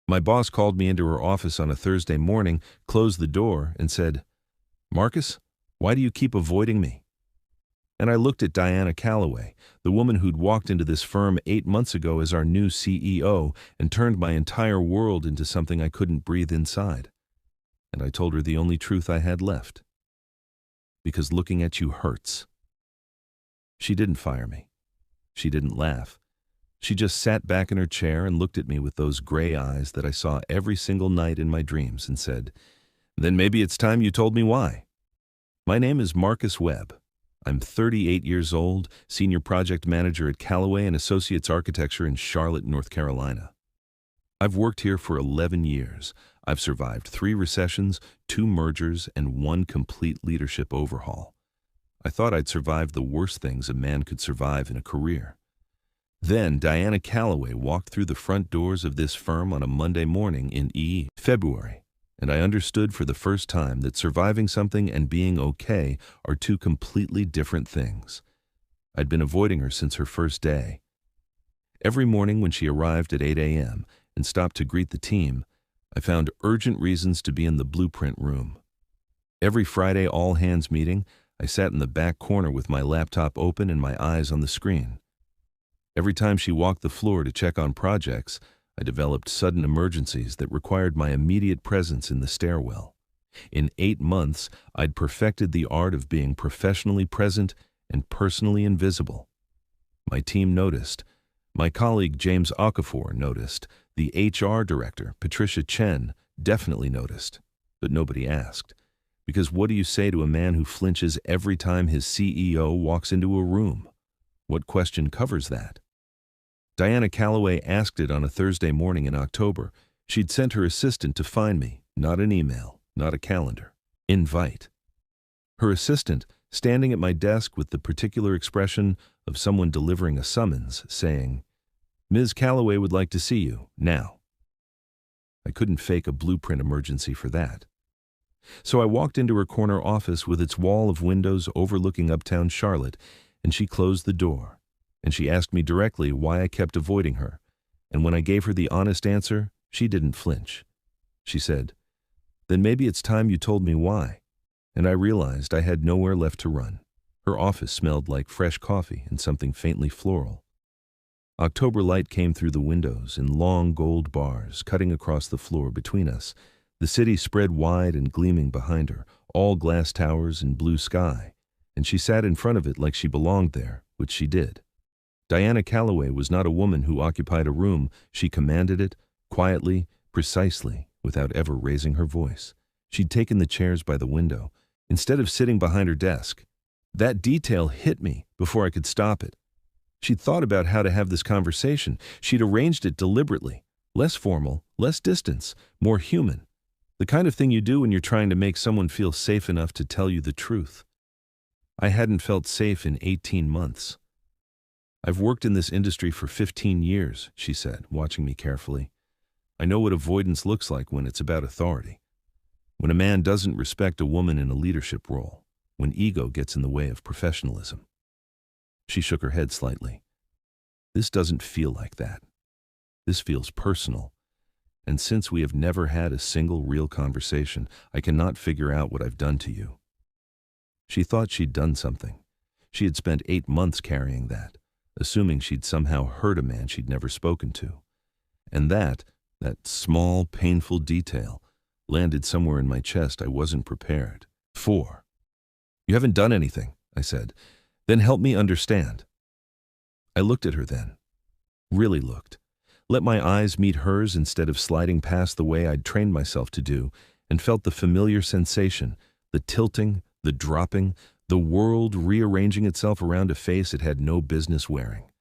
My boss called me into her office on a Thursday morning, closed the door, and said, "Marcus, why do you keep avoiding me?" And I looked at Diana Calloway, the woman who'd walked into this firm 8 months ago as our new CEO and turned my entire world into something I couldn't breathe inside. And I told her the only truth I had left. Because looking at you hurts. She didn't fire me. She didn't laugh. She just sat back in her chair and looked at me with those gray eyes that I saw every single night in my dreams and said, "Then maybe it's time you told me why." My name is Marcus Webb. I'm 38 years old, senior project manager at Callaway and associates architecture in Charlotte, North Carolina. I've worked here for 11 years. I've survived 3 recessions, 2 mergers, and 1 complete leadership overhaul. I thought I'd survived the worst things a man could survive in a career. Then Diana Calloway walked through the front doors of this firm on a Monday morning in February, and I understood for the first time that surviving something and being okay are 2 completely different things. I'd been avoiding her since her first day. Every morning when she arrived at 8 a.m. and stopped to greet the team, I found urgent reasons to be in the blueprint room. Every Friday all-hands meeting, I sat in the back corner with my laptop open and my eyes on the screen. Every time she walked the floor to check on projects, I developed sudden emergencies that required my immediate presence in the stairwell. In 8 months, I'd perfected the art of being professionally present and personally invisible. My team noticed. My colleague James Okafor noticed. The HR director, Patricia Chen, definitely noticed. But nobody asked. Because what do you say to a man who flinches every time his CEO walks into a room? What question covers that? Diana Calloway asked it on a Thursday morning in October. She'd sent her assistant to find me, not an email, not a calendar. Invite. Her assistant, standing at my desk with the particular expression of someone delivering a summons, saying, "Ms. Calloway would like to see you, now." I couldn't fake a blueprint emergency for that. So I walked into her corner office with its wall of windows overlooking uptown Charlotte, and she closed the door. And she asked me directly why I kept avoiding her, and when I gave her the honest answer, she didn't flinch. She said, "Then maybe it's time you told me why." And I realized I had nowhere left to run. Her office smelled like fresh coffee and something faintly floral. October light came through the windows in long gold bars cutting across the floor between us. The city spread wide and gleaming behind her, all glass towers and blue sky, and she sat in front of it like she belonged there, which she did. Diana Calloway was not a woman who occupied a room. She commanded it, quietly, precisely, without ever raising her voice. She'd taken the chairs by the window, instead of sitting behind her desk. That detail hit me before I could stop it. She'd thought about how to have this conversation. She'd arranged it deliberately. Less formal, less distance, more human. The kind of thing you do when you're trying to make someone feel safe enough to tell you the truth. I hadn't felt safe in 18 months. "I've worked in this industry for 15 years, she said, watching me carefully. "I know what avoidance looks like when it's about authority. When a man doesn't respect a woman in a leadership role. When ego gets in the way of professionalism." She shook her head slightly. "This doesn't feel like that. This feels personal. And since we have never had a single real conversation, I cannot figure out what I've done to you." She thought she'd done something. She had spent 8 months carrying that, assuming she'd somehow hurt a man she'd never spoken to. And that small, painful detail, landed somewhere in my chest I wasn't prepared for. "You haven't done anything," I said. "Then help me understand." I looked at her then. Really looked. Let my eyes meet hers instead of sliding past the way I'd trained myself to do, and felt the familiar sensation, the tilting, the dropping, the world rearranging itself around a face it had no business wearing.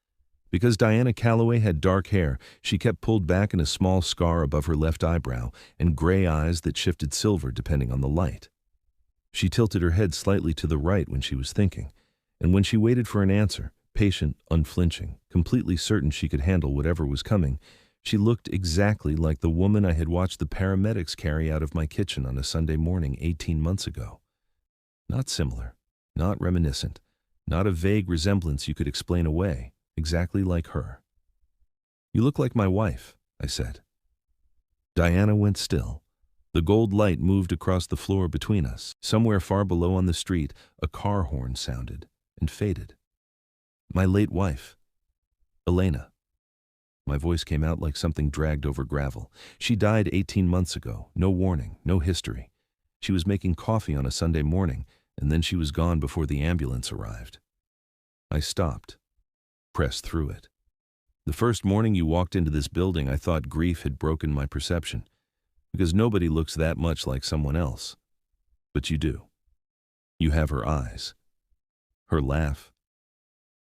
Because Diana Calloway had dark hair, she kept pulled back in a small scar above her left eyebrow and gray eyes that shifted silver depending on the light. She tilted her head slightly to the right when she was thinking, and when she waited for an answer, patient, unflinching, completely certain she could handle whatever was coming, she looked exactly like the woman I had watched the paramedics carry out of my kitchen on a Sunday morning 18 months ago. Not similar, not reminiscent, not a vague resemblance you could explain away, exactly like her. "You look like my wife," I said. Diana went still. The gold light moved across the floor between us. Somewhere far below on the street, a car horn sounded and faded. My late wife, Elena. My voice came out like something dragged over gravel. She died 18 months ago. No warning, no history. She was making coffee on a Sunday morning, and then she was gone before the ambulance arrived. I stopped, pressed through it. The first morning you walked into this building, I thought grief had broken my perception, because nobody looks that much like someone else. But you do. You have her eyes, her laugh,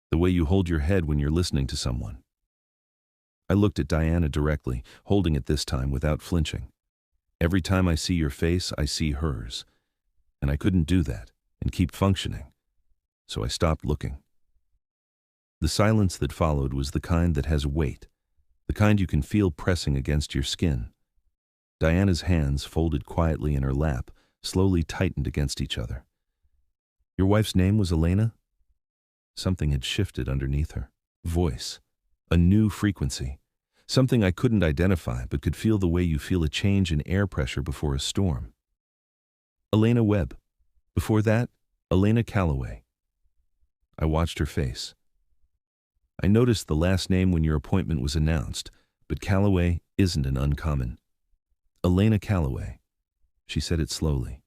the way you hold your head when you're listening to someone. I looked at Diana directly, holding it this time without flinching. Every time I see your face, I see hers. And I couldn't do that and keep functioning. So I stopped looking. The silence that followed was the kind that has weight, the kind you can feel pressing against your skin. Diana's hands, folded quietly in her lap, slowly tightened against each other. Your wife's name was Elena? Something had shifted underneath her. Voice. A new frequency. Something I couldn't identify, but could feel the way you feel a change in air pressure before a storm. Elena Webb. Before that, Elena Calloway. I watched her face. I noticed the last name when your appointment was announced, but Calloway isn't an uncommon. Elena Calloway. She said it slowly.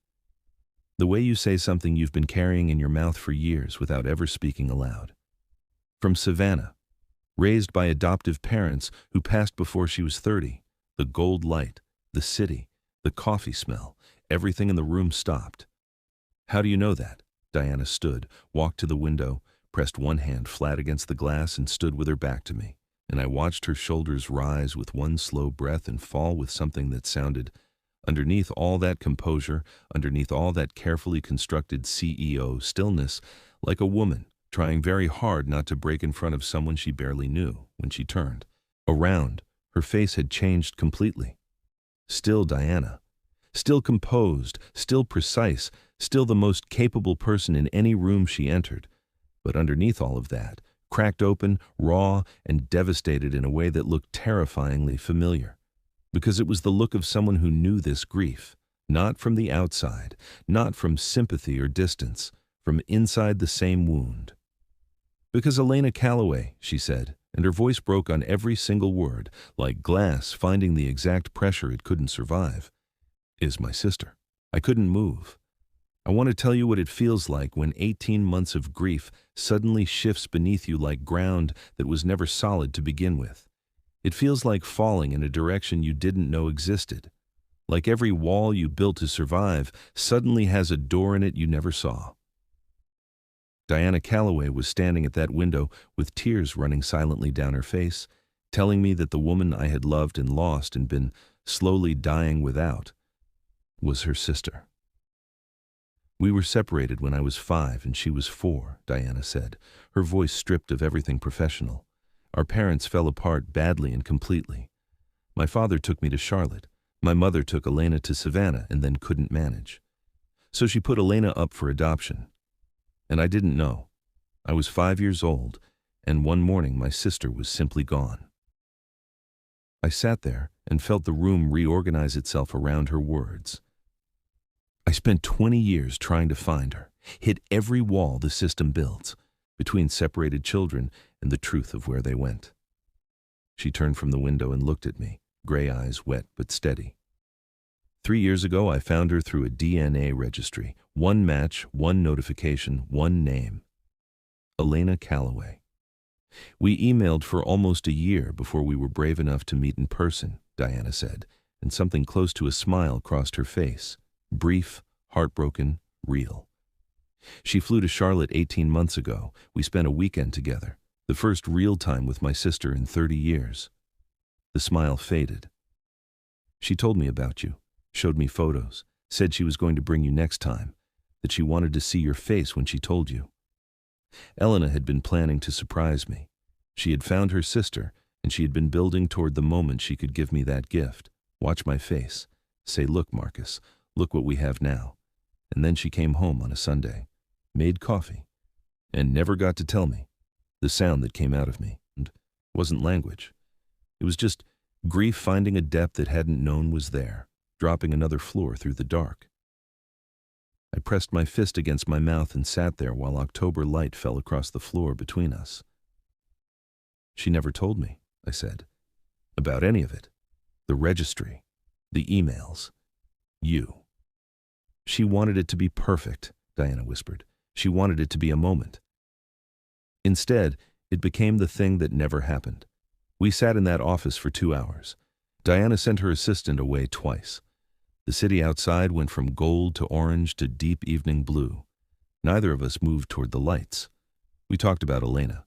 The way you say something you've been carrying in your mouth for years without ever speaking aloud. From Savannah, raised by adoptive parents who passed before she was 30, the gold light, the city, the coffee smell, everything in the room stopped. How do you know that? Diana stood, walked to the window, pressed one hand flat against the glass and stood with her back to me, and I watched her shoulders rise with one slow breath and fall with something that sounded, underneath all that composure, underneath all that carefully constructed CEO stillness, like a woman trying very hard not to break in front of someone she barely knew. When she turned around, her face had changed completely. Still Diana, still composed, still precise, still the most capable person in any room she entered. But underneath all of that, cracked open, raw, and devastated in a way that looked terrifyingly familiar. Because it was the look of someone who knew this grief, not from the outside, not from sympathy or distance, from inside the same wound. Because Elena Calloway, she said, and her voice broke on every single word, like glass finding the exact pressure it couldn't survive, is my sister. I couldn't move. I want to tell you what it feels like when 18 months of grief suddenly shifts beneath you like ground that was never solid to begin with. It feels like falling in a direction you didn't know existed. Like every wall you built to survive suddenly has a door in it you never saw. Diana Calloway was standing at that window with tears running silently down her face, telling me that the woman I had loved and lost and been slowly dying without was her sister. We were separated when I was 5 and she was 4, Diana said, her voice stripped of everything professional. Our parents fell apart badly and completely. My father took me to Charlotte. My mother took Elena to Savannah and then couldn't manage. So she put Elena up for adoption. And I didn't know. I was 5 years old, and one morning my sister was simply gone. I sat there and felt the room reorganize itself around her words. I spent 20 years trying to find her, hit every wall the system builds, between separated children and the truth of where they went. She turned from the window and looked at me, gray eyes wet but steady. 3 years ago, I found her through a DNA registry. One match, one notification, one name. Elena Calloway. We emailed for almost a year before we were brave enough to meet in person, Diana said, and something close to a smile crossed her face. Brief, heartbroken, real. She flew to Charlotte 18 months ago. We spent a weekend together, the first real time with my sister in 30 years. The smile faded. She told me about you, showed me photos, said she was going to bring you next time, that she wanted to see your face when she told you. Elena had been planning to surprise me. She had found her sister, and she had been building toward the moment she could give me that gift, watch my face, say, "Look, Marcus, look what we have now." And then she came home on a Sunday, made coffee, and never got to tell me. The sound that came out of me wasn't language. It was just Grief finding a depth it hadn't known was there, dropping another floor through the dark. I pressed my fist against my mouth and sat there while October light fell across the floor between us. She never told me, I said, about any of it. The registry, the emails, you. She wanted it to be perfect, Diana whispered. She wanted it to be a moment. Instead, it became the thing that never happened. We sat in that office for 2 hours. Diana sent her assistant away twice. The city outside went from gold to orange to deep evening blue. Neither of us moved toward the lights. We talked about Elena.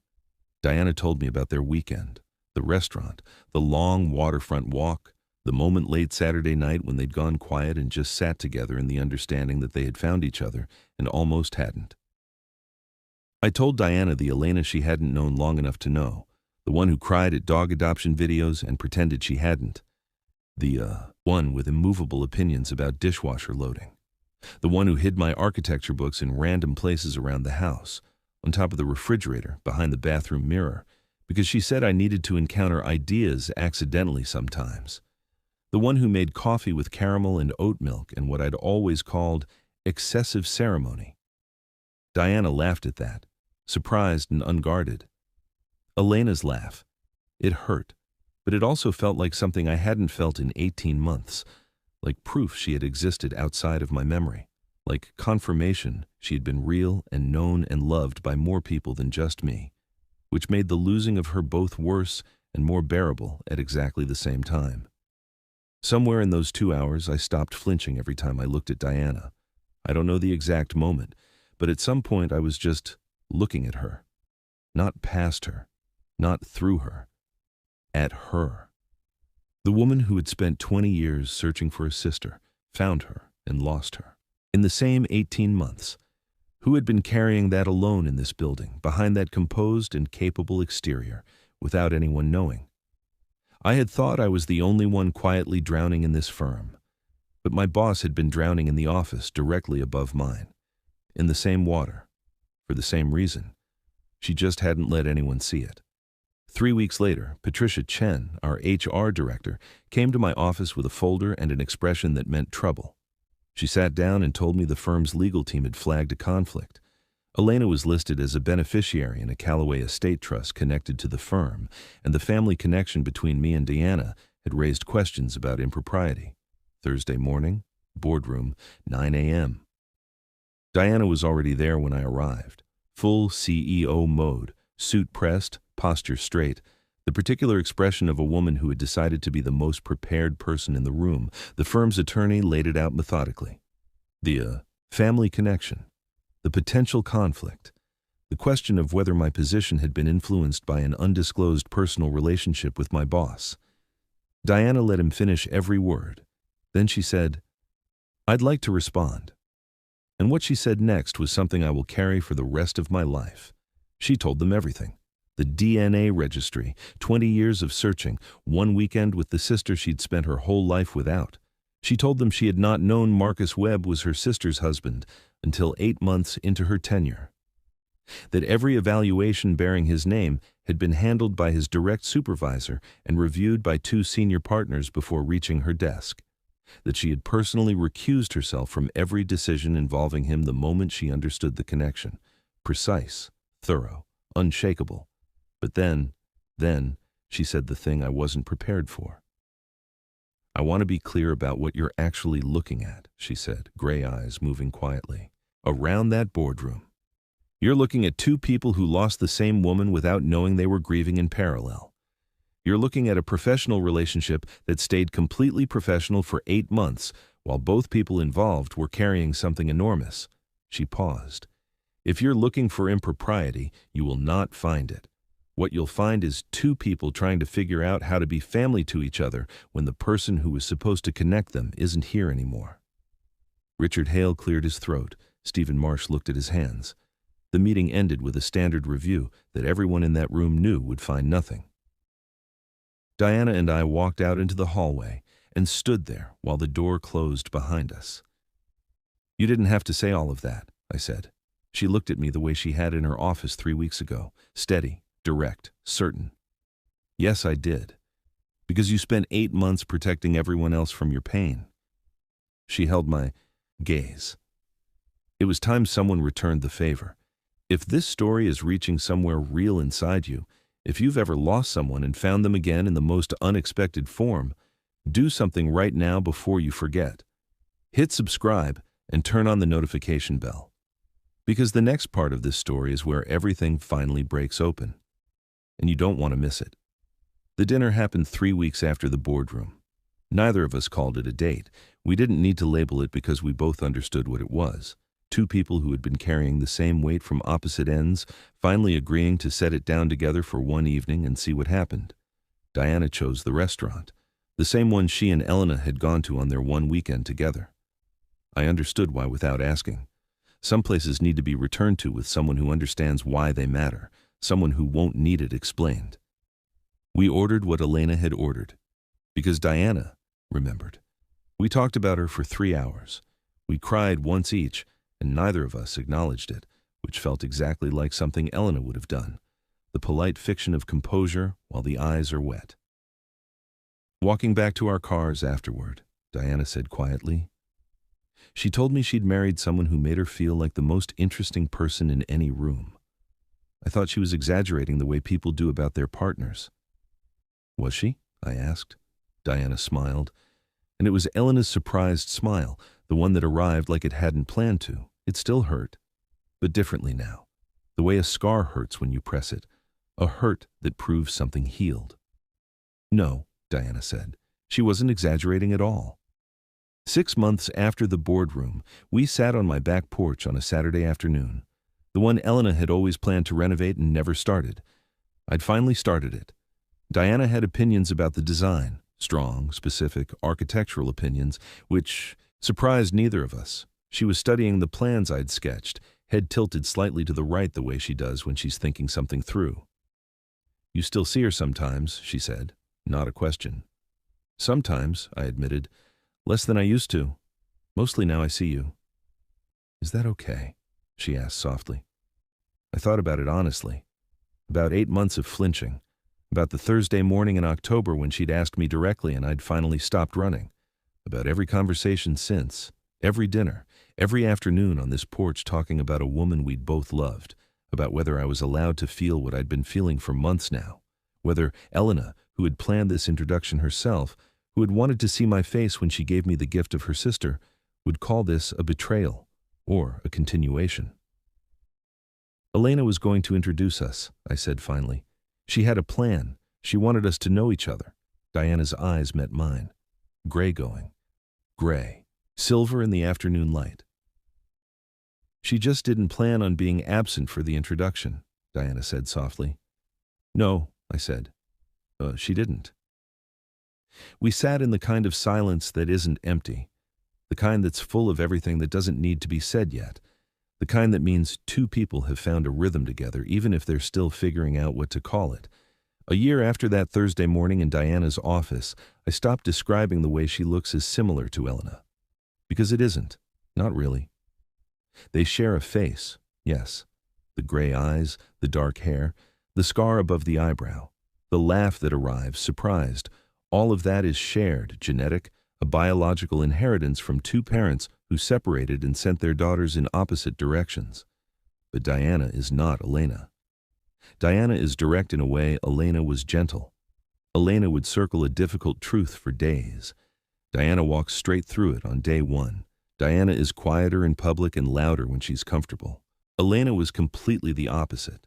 Diana told me about their weekend, the restaurant, the long waterfront walk, the moment late Saturday night when they'd gone quiet and just sat together in the understanding that they had found each other and almost hadn't. I told Diana the Elena she hadn't known long enough to know, the one who cried at dog adoption videos and pretended she hadn't. The one with immovable opinions about dishwasher loading. The one who hid my architecture books in random places around the house, on top of the refrigerator, behind the bathroom mirror, because she said I needed to encounter ideas accidentally sometimes. The one who made coffee with caramel and oat milk and what I'd always called excessive ceremony. Diana laughed at that, surprised and unguarded. Elena's laugh. It hurt, but it also felt like something I hadn't felt in 18 months, like proof she had existed outside of my memory, like confirmation she had been real and known and loved by more people than just me, which made the losing of her both worse and more bearable at exactly the same time. Somewhere in those 2 hours, I stopped flinching every time I looked at Diana. I don't know the exact moment, but at some point I was just looking at her. Not past her, not through her, at her. The woman who had spent 20 years searching for a sister, found her and lost her. In the same 18 months, who had been carrying that alone in this building, behind that composed and capable exterior, without anyone knowing? I had thought I was the only one quietly drowning in this firm, but my boss had been drowning in the office directly above mine, in the same water, for the same reason. She just hadn't let anyone see it. 3 weeks later, Patricia Chen, our HR director, came to my office with a folder and an expression that meant trouble. She sat down and told me the firm's legal team had flagged a conflict. Elena was listed as a beneficiary in a Callaway estate trust connected to the firm, and the family connection between me and Diana had raised questions about impropriety. Thursday morning, boardroom, 9 a.m. Diana was already there when I arrived. Full CEO mode, suit pressed, posture straight, the particular expression of a woman who had decided to be the most prepared person in the room. The firm's attorney laid it out methodically. The family connection. The potential conflict, the question of whether my position had been influenced by an undisclosed personal relationship with my boss. Diana let him finish every word. Then she said, "I'd like to respond." And what she said next was something I will carry for the rest of my life. She told them everything. The DNA registry, 20 years of searching, 1 weekend with the sister she'd spent her whole life without. She told them she had not known Marcus Webb was her sister's husband until 8 months into her tenure. That every evaluation bearing his name had been handled by his direct supervisor and reviewed by 2 senior partners before reaching her desk. That she had personally recused herself from every decision involving him the moment she understood the connection. Precise, thorough, unshakable. But then, she said the thing I wasn't prepared for. "I want to be clear about what you're actually looking at," she said, gray eyes moving quietly. "Around that boardroom. You're looking at 2 people who lost the same woman without knowing they were grieving in parallel. You're looking at a professional relationship that stayed completely professional for 8 months while both people involved were carrying something enormous." She paused. "If you're looking for impropriety, you will not find it. What you'll find is 2 people trying to figure out how to be family to each other when the person who was supposed to connect them isn't here anymore." Richard Hale cleared his throat. Stephen Marsh looked at his hands. The meeting ended with a standard review that everyone in that room knew would find nothing. Diana and I walked out into the hallway and stood there while the door closed behind us. "You didn't have to say all of that," I said. She looked at me the way she had in her office 3 weeks ago, steady, direct, certain. "Yes, I did. Because you spent 8 months protecting everyone else from your pain. She held my gaze. It was time someone returned the favor. If this story is reaching somewhere real inside you, if you've ever lost someone and found them again in the most unexpected form, do something right now before you forget. Hit subscribe and turn on the notification bell. Because the next part of this story is where everything finally breaks open. And you don't want to miss it. The dinner happened 3 weeks after the boardroom. Neither of us called it a date. We didn't need to label it because we both understood what it was. Two people who had been carrying the same weight from opposite ends, finally agreeing to set it down together for one evening and see what happened. Diana chose the restaurant, the same one she and Elena had gone to on their one weekend together. I understood why without asking. Some places need to be returned to with someone who understands why they matter, someone who won't need it explained. We ordered what Elena had ordered, because Diana remembered. We talked about her for 3 hours. We cried once each, and neither of us acknowledged it, which felt exactly like something Elena would have done, the polite fiction of composure while the eyes are wet. Walking back to our cars afterward, Diana said quietly, she told me she'd married someone who made her feel like the most interesting person in any room. I thought she was exaggerating the way people do about their partners. Was she? I asked. Diana smiled, and it was Elena's surprised smile, the one that arrived like it hadn't planned to. It still hurt, but differently now. The way a scar hurts when you press it, a hurt that proves something healed. No, Diana said. She wasn't exaggerating at all. 6 months after the boardroom, we sat on my back porch on a Saturday afternoon, the one Elena had always planned to renovate and never started. I'd finally started it. Diana had opinions about the design, strong, specific, architectural opinions, which surprised neither of us. She was studying the plans I'd sketched, head tilted slightly to the right the way she does when she's thinking something through. You still see her sometimes, she said, not a question. Sometimes, I admitted, less than I used to. Mostly now I see you. Is that okay? She asked softly. I thought about it honestly. About 8 months of flinching. About the Thursday morning in October when she'd asked me directly and I'd finally stopped running. About every conversation since, every dinner, every afternoon on this porch talking about a woman we'd both loved, about whether I was allowed to feel what I'd been feeling for months now, whether Elena, who had planned this introduction herself, who had wanted to see my face when she gave me the gift of her sister, would call this a betrayal or a continuation. Elena was going to introduce us, I said finally. She had a plan. She wanted us to know each other. Diana's eyes met mine. Gray going. Gray. Silver in the afternoon light. She just didn't plan on being absent for the introduction, Diana said softly. No, I said. She didn't. We sat in the kind of silence that isn't empty, the kind that's full of everything that doesn't need to be said yet, the kind that means two people have found a rhythm together even if they're still figuring out what to call it. A year after that Thursday morning in Diana's office, I stopped describing the way she looks as similar to Elena. Because it isn't. Not really. They share a face, yes. The gray eyes, the dark hair, the scar above the eyebrow, the laugh that arrives, surprised. All of that is shared, genetic, a biological inheritance from two parents who separated and sent their daughters in opposite directions. But Diana is not Elena. Diana is direct in a way Elena was gentle. Elena would circle a difficult truth for days. Diana walks straight through it on day one. Diana is quieter in public and louder when she's comfortable. Elena was completely the opposite.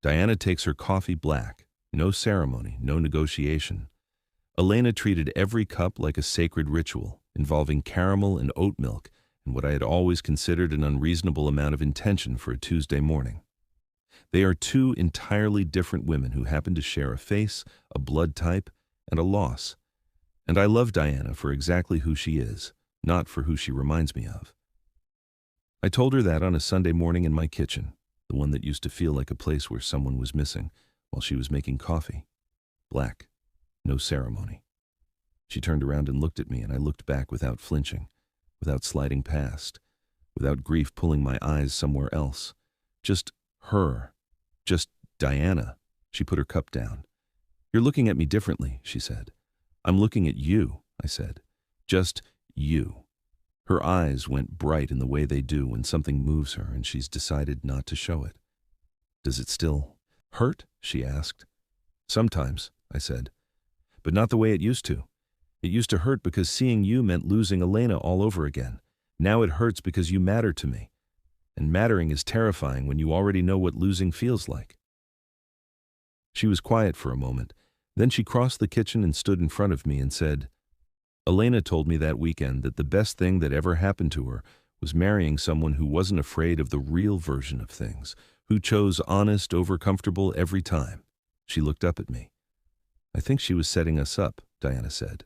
Diana takes her coffee black, no ceremony, no negotiation. Elena treated every cup like a sacred ritual, involving caramel and oat milk, and what I had always considered an unreasonable amount of intention for a Tuesday morning. They are two entirely different women who happen to share a face, a blood type, and a loss. And I love Diana for exactly who she is, not for who she reminds me of. I told her that on a Sunday morning in my kitchen, the one that used to feel like a place where someone was missing, while she was making coffee. Black. No ceremony. She turned around and looked at me, and I looked back without flinching, without sliding past, without grief pulling my eyes somewhere else. Just her. Just Diana. She put her cup down. You're looking at me differently, she said. I'm looking at you, I said. Just you. Her eyes went bright in the way they do when something moves her and she's decided not to show it. Does it still hurt? She asked. Sometimes, I said, but not the way it used to. It used to hurt because seeing you meant losing Elena all over again. Now it hurts because you matter to me. And mattering is terrifying when you already know what losing feels like. She was quiet for a moment. Then she crossed the kitchen and stood in front of me and said, Elena told me that weekend that the best thing that ever happened to her was marrying someone who wasn't afraid of the real version of things, who chose honest over comfortable every time. She looked up at me. I think she was setting us up, Diana said.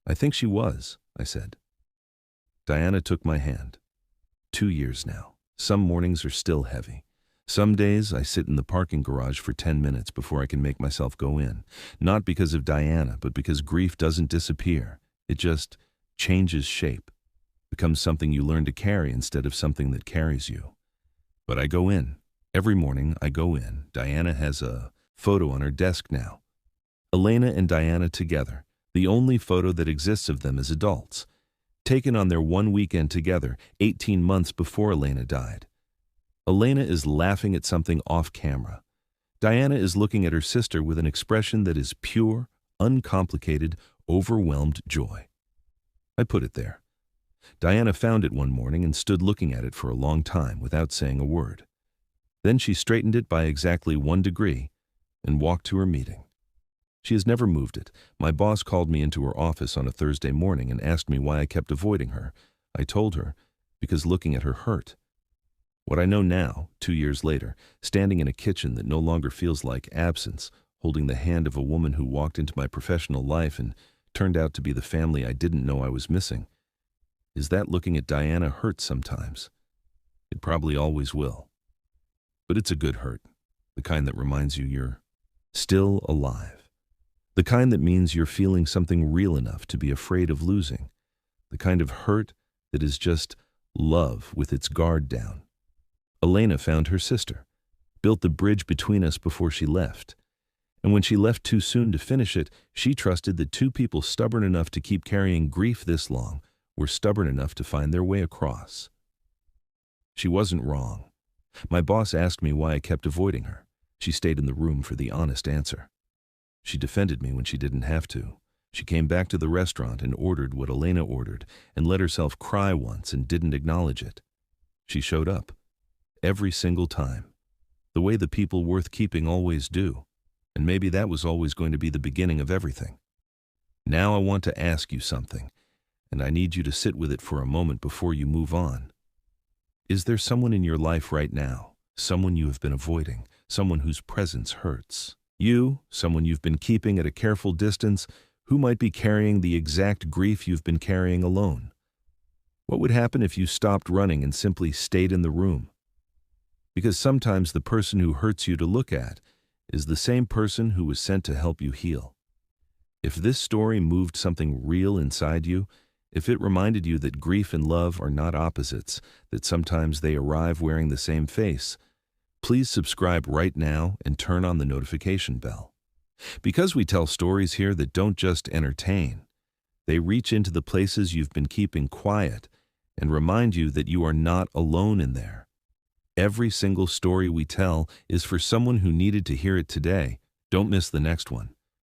I think she was, I said. Diana took my hand. 2 years now. Some mornings are still heavy. Some days I sit in the parking garage for 10 minutes before I can make myself go in. Not because of Diana, but because grief doesn't disappear. It just changes shape, becomes something you learn to carry instead of something that carries you. But I go in. Every morning I go in. Diana has a photo on her desk now. Elena and Diana together, the only photo that exists of them as adults, taken on their one weekend together, 18 months before Elena died. Elena is laughing at something off camera. Diana is looking at her sister with an expression that is pure, uncomplicated, overwhelmed joy. I put it there. Diana found it one morning and stood looking at it for a long time without saying a word. Then she straightened it by exactly 1 degree and walked to her meeting. She has never moved it. My boss called me into her office on a Thursday morning and asked me why I kept avoiding her. I told her, because looking at her hurt. What I know now, 2 years later, standing in a kitchen that no longer feels like absence, holding the hand of a woman who walked into my professional life and turned out to be the family I didn't know I was missing, is that looking at Diana hurts sometimes. It probably always will. But it's a good hurt, the kind that reminds you you're still alive. The kind that means you're feeling something real enough to be afraid of losing. The kind of hurt that is just love with its guard down. Elena found her sister, built the bridge between us before she left. And when she left too soon to finish it, she trusted that 2 people stubborn enough to keep carrying grief this long were stubborn enough to find their way across. She wasn't wrong. My boss asked me why I kept avoiding her. She stayed in the room for the honest answer. She defended me when she didn't have to. She came back to the restaurant and ordered what Elena ordered and let herself cry once and didn't acknowledge it. She showed up. Every single time. The way the people worth keeping always do. And maybe that was always going to be the beginning of everything. Now I want to ask you something, and I need you to sit with it for a moment before you move on. Is there someone in your life right now, someone you have been avoiding, someone whose presence hurts? You, someone you've been keeping at a careful distance, who might be carrying the exact grief you've been carrying alone? What would happen if you stopped running and simply stayed in the room? Because sometimes the person who hurts you to look at is the same person who was sent to help you heal. If this story moved something real inside you, if it reminded you that grief and love are not opposites, that sometimes they arrive wearing the same face, please subscribe right now and turn on the notification bell. Because we tell stories here that don't just entertain, they reach into the places you've been keeping quiet and remind you that you are not alone in there. Every single story we tell is for someone who needed to hear it today. Don't miss the next one.